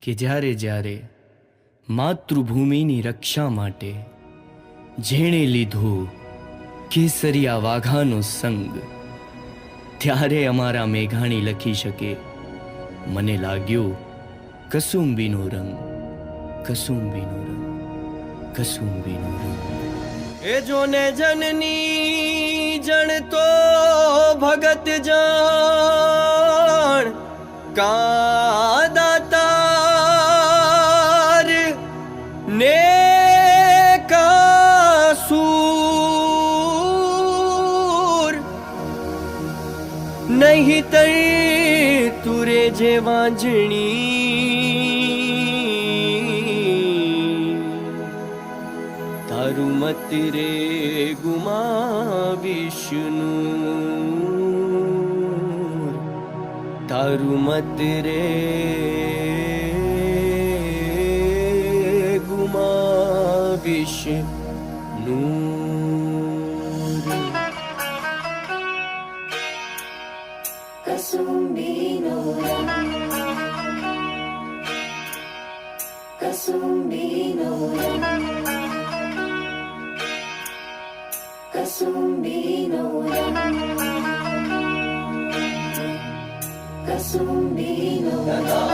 કે જ્યારે જ્યારે માતૃભૂમિની રક્ષા માટે જેણે લીધો કેસરિયા વાઘાનો સંગ, ત્યારે અમારા મેઘાણી લખી શકે, મને લાગ્યો કસુંબીનો રંગ, કસુંબીનો રંગ, કસુંબીનો રંગ. એ જોને જનની જણતો ભગત જાણ, કા દાતાર ને કા સૂર, નહીં તર તુરે જે વાંજણી, તારું મત રે ગુમાવીશનું, તારું મત રે ગુમાવીશનું. કસુંબીનો રંગ, કસુંબીનો રંગ, કસુંબીનો રંગ, કસુંબીનો રંગ,